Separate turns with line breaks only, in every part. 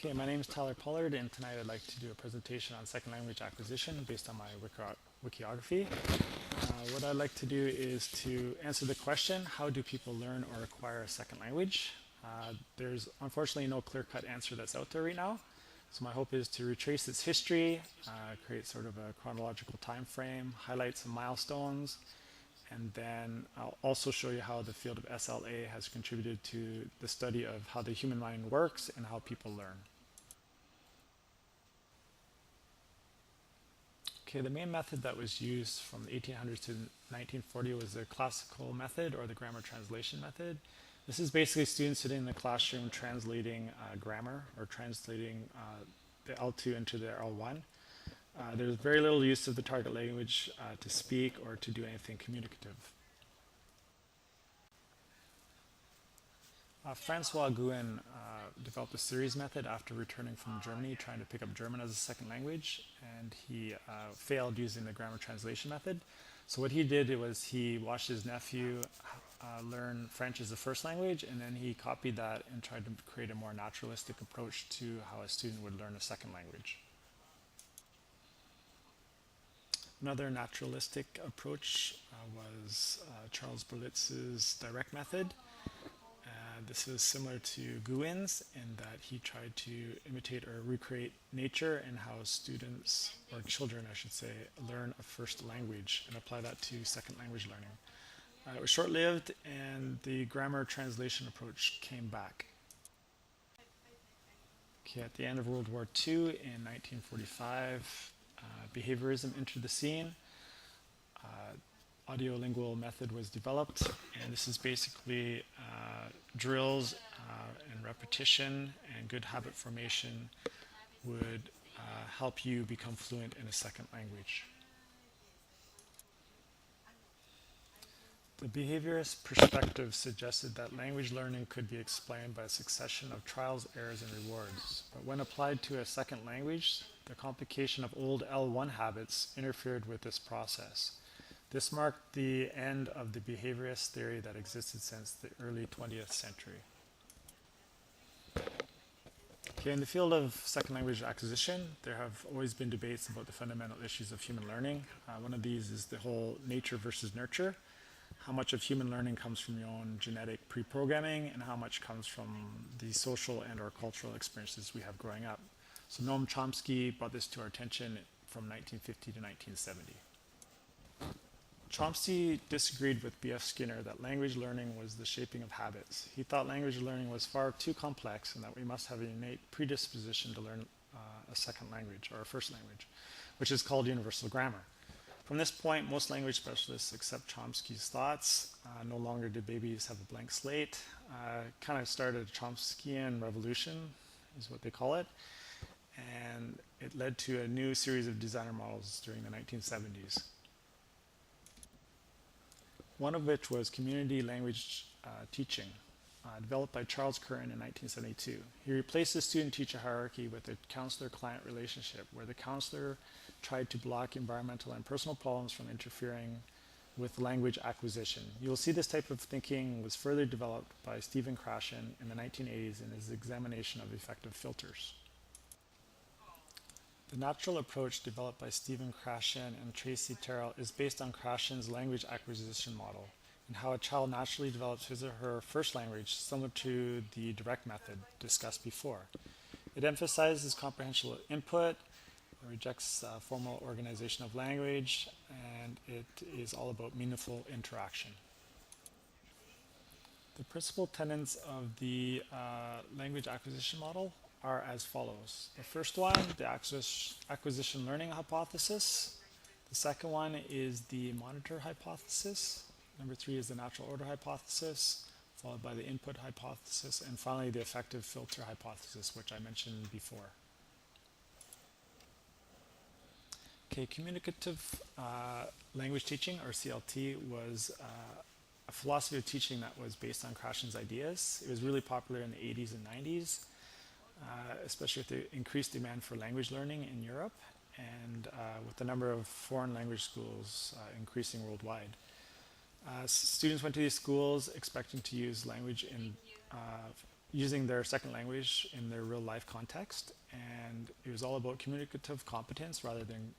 Okay, my name is Tyler Pollard, and tonight I'd like to do a presentation on second language acquisition based on my wikiography. What I'd like to do is to answer the question, how do people learn or acquire a second language? There's unfortunately no clear-cut answer that's out there right now. So my hope is to retrace its history, create sort of a chronological time frame, highlight some milestones, and then I'll also show you how the field of SLA has contributed to the study of how the human mind works and how people learn. Okay, the main method that was used from the 1800s to 1940 was the classical method or the grammar translation method. This is basically students sitting in the classroom translating grammar or translating the L2 into the L1. There's very little use of the target language to speak or to do anything communicative. Francois Gouin developed a series method after returning from Germany, trying to pick up German as a second language, and he failed using the grammar translation method. So what he did was he watched his nephew learn French as a first language, and then he copied that and tried to create a more naturalistic approach to how a student would learn a second language. Another naturalistic approach was Charles Berlitz's direct method. This is similar to Gouin's in that he tried to imitate or recreate nature and how students, or children I should say, learn a first language and apply that to second language learning. It was short-lived, and the grammar translation approach came back. Okay, at the end of World War II in 1945, behaviorism entered the scene. Audiolingual method was developed, and this is basically drills and repetition and good habit formation would help you become fluent in a second language. The behaviorist perspective suggested that language learning could be explained by a succession of trials, errors, and rewards. But when applied to a second language, the complication of old L1 habits interfered with this process. This marked the end of the behaviorist theory that existed since the early 20th century. Okay, in the field of second language acquisition, there have always been debates about the fundamental issues of human learning. One of these is the whole nature versus nurture. How much of human learning comes from your own genetic pre-programming, and how much comes from the social and or cultural experiences we have growing up. So Noam Chomsky brought this to our attention from 1950 to 1970. Chomsky disagreed with B.F. Skinner that language learning was the shaping of habits. He thought language learning was far too complex and that we must have an innate predisposition to learn a second language or a first language, which is called universal grammar. From this point, most language specialists accept Chomsky's thoughts. No longer did babies have a blank slate. Kind of started a Chomskyan revolution, is what they call it. And it led to a new series of designer models during the 1970s. One of which was community language teaching, developed by Charles Curtin in 1972. He replaced the student-teacher hierarchy with a counselor-client relationship, where the counselor tried to block environmental and personal problems from interfering with language acquisition. You'll see this type of thinking was further developed by Stephen Krashen in the 1980s in his examination of effective filters. The natural approach developed by Stephen Krashen and Tracy Terrell is based on Krashen's language acquisition model and how a child naturally develops his or her first language, similar to the direct method discussed before. It emphasizes comprehensive input, it rejects formal organization of language, and it is all about meaningful interaction. The principal tenets of the language acquisition model are as follows. The first one, the acquisition learning hypothesis. The second one is the monitor hypothesis. Number 3 is the natural order hypothesis, followed by the input hypothesis, and finally the effective filter hypothesis, which I mentioned before. Okay, communicative language teaching, or CLT, was a philosophy of teaching that was based on Krashen's ideas. It was really popular in the 80s and 90s. Especially with the increased demand for language learning in Europe and with the number of foreign language schools increasing worldwide. Students went to these schools expecting to use language in using their second language in their real life context, and it was all about communicative competence rather than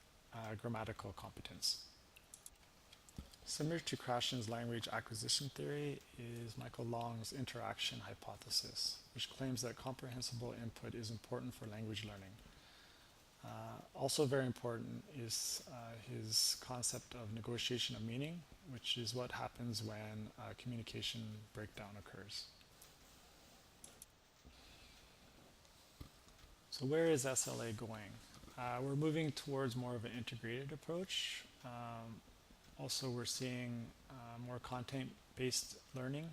grammatical competence. Similar to Krashen's language acquisition theory is Michael Long's interaction hypothesis, which claims that comprehensible input is important for language learning. Also very important is his concept of negotiation of meaning, which is what happens when communication breakdown occurs. So where is SLA going? We're moving towards more of an integrated approach. Also, we're seeing more content-based learning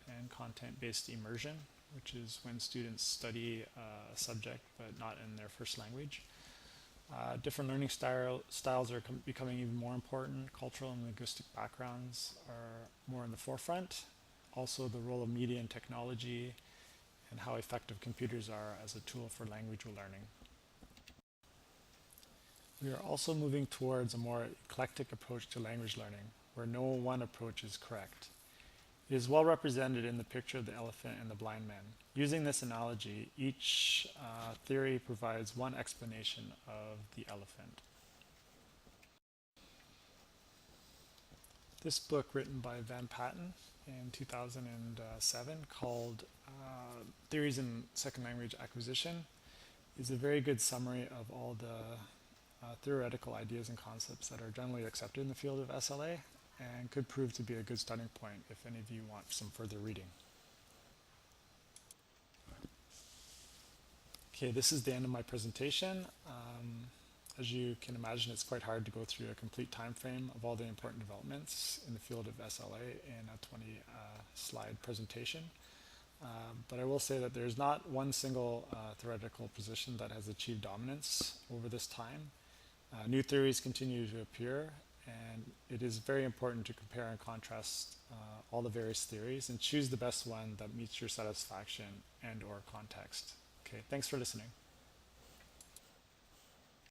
and content-based immersion, which is when students study a subject but not in their first language. Different learning styles are becoming even more important. Cultural and linguistic backgrounds are more in the forefront. Also, the role of media and technology and how effective computers are as a tool for language learning. We are also moving towards a more eclectic approach to language learning, where no one approach is correct. It is well represented in the picture of the elephant and the blind man. Using this analogy, each theory provides one explanation of the elephant. This book, written by Van Patten in 2007, called Theories in Second Language Acquisition, is a very good summary of all the theoretical ideas and concepts that are generally accepted in the field of SLA, and could prove to be a good starting point if any of you want some further reading. Okay, this is the end of my presentation. As you can imagine, it's quite hard to go through a complete time frame of all the important developments in the field of SLA in a 20-slide presentation. But I will say that there's not one single theoretical position that has achieved dominance over this time. New theories continue to appear, and it is very important to compare and contrast all the various theories and choose the best one that meets your satisfaction and or context. Okay, thanks for listening.